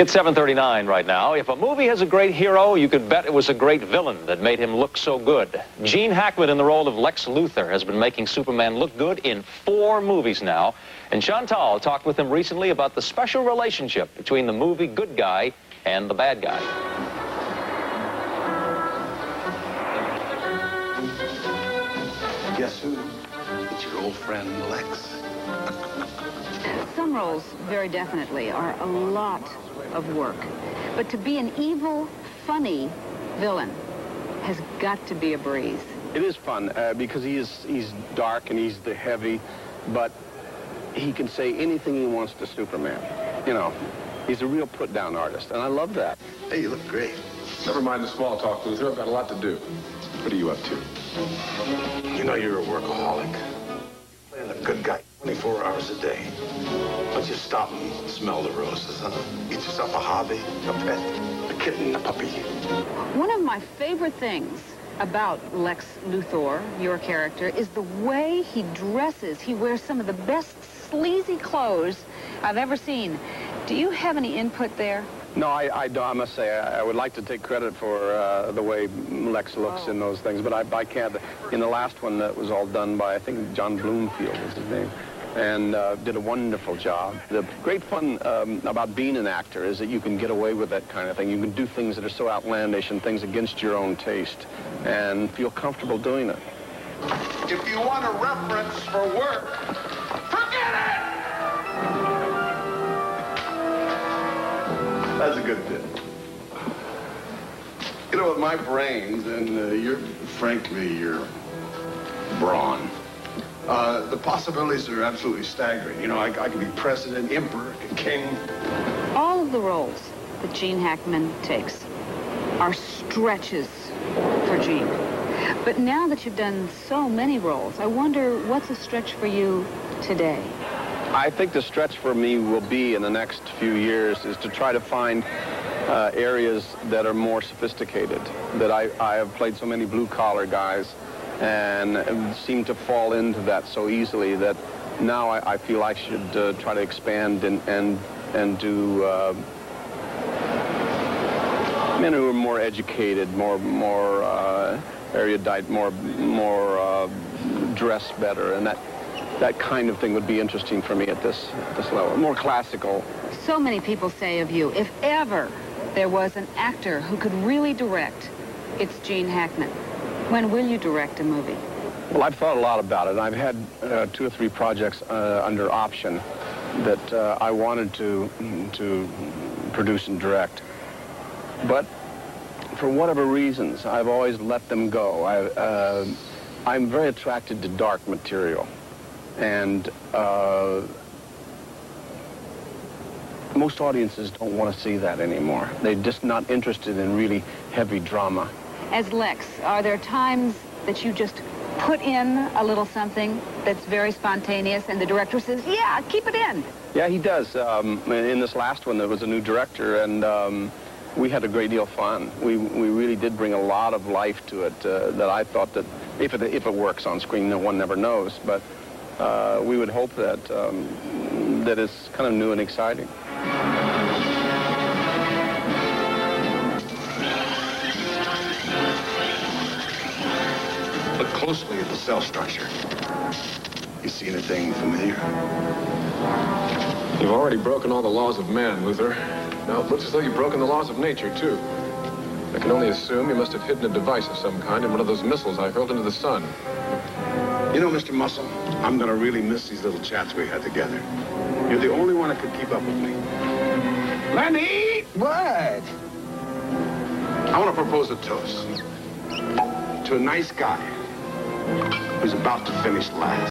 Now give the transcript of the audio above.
It's 7:39 right now. If a movie has a great hero, you could bet it was a great villain that made him look so good. Gene Hackman in the role of Lex Luthor has been making Superman look good in 4 movies now. And Chantal talked with him recently about the special relationship between the movie good guy and the bad guy. Guess who? It's your old friend, Lex. Some roles, very definitely, are a lot of work. But to be an evil, funny villain has got to be a breeze. It is fun because he's dark and he's the heavy, but he can say anything he wants to Superman. You know, he's a real put-down artist, and I love that. Hey, you look great. Never mind the small talk, Luthor. I've got a lot to do. What are you up to? You know you're a workaholic. Playing a good guy 24 hours a day. Why don't you stop and smell the roses, huh? Get yourself a hobby, a pet, a kitten, a puppy. One of my favorite things about Lex Luthor, your character, is the way he dresses. He wears some of the best sleazy clothes I've ever seen. Do you have any input there? No, I don't. I must say, I would like to take credit for the way Lex looks in those things, but I can't. In the last one, that was all done by, I think, John Bloomfield was his name, and did a wonderful job. The great fun about being an actor is that you can get away with that kind of thing. You can do things that are so outlandish and things against your own taste and feel comfortable doing it. If you want a reference for work, forget it! That's a good bit. You know, with my brains and frankly, your brawn, the possibilities are absolutely staggering. You know, I could be president, emperor, king. All of the roles that Gene Hackman takes are stretches for Gene. But now that you've done so many roles, I wonder what's a stretch for you today? I think the stretch for me will be in the next few years is to try to find areas that are more sophisticated. That I have played so many blue-collar guys and seem to fall into that so easily that now I feel I should try to expand and do men who are more educated, more erudite, more dressed better, and that kind of thing would be interesting for me at this level, more classical. So many people say of you, if ever there was an actor who could really direct, it's Gene Hackman. When will you direct a movie? Well, I've thought a lot about it. I've had 2 or 3 projects under option that I wanted to produce and direct. But for whatever reasons, I've always let them go. I'm very attracted to dark material. And most audiences don't want to see that anymore. They're just not interested in really heavy drama. As Lex, are there times that you just put in a little something that's very spontaneous and the director says, yeah, keep it in? Yeah, he does. In this last one, there was a new director, and we had a great deal of fun. We really did bring a lot of life to it that I thought that if it works on screen, no one never knows. But we would hope that that it's kind of new and exciting. Look closely at the cell structure. You see anything familiar? You've already broken all the laws of man, Luthor. Now, it looks as though you've broken the laws of nature, too. I can only assume you must have hidden a device of some kind in one of those missiles I hurled into the sun. You know, Mr. Muscle, I'm gonna really miss these little chats we had together. You're the only one that could keep up with me. Lenny! What? I want to propose a toast to a nice guy who's about to finish last.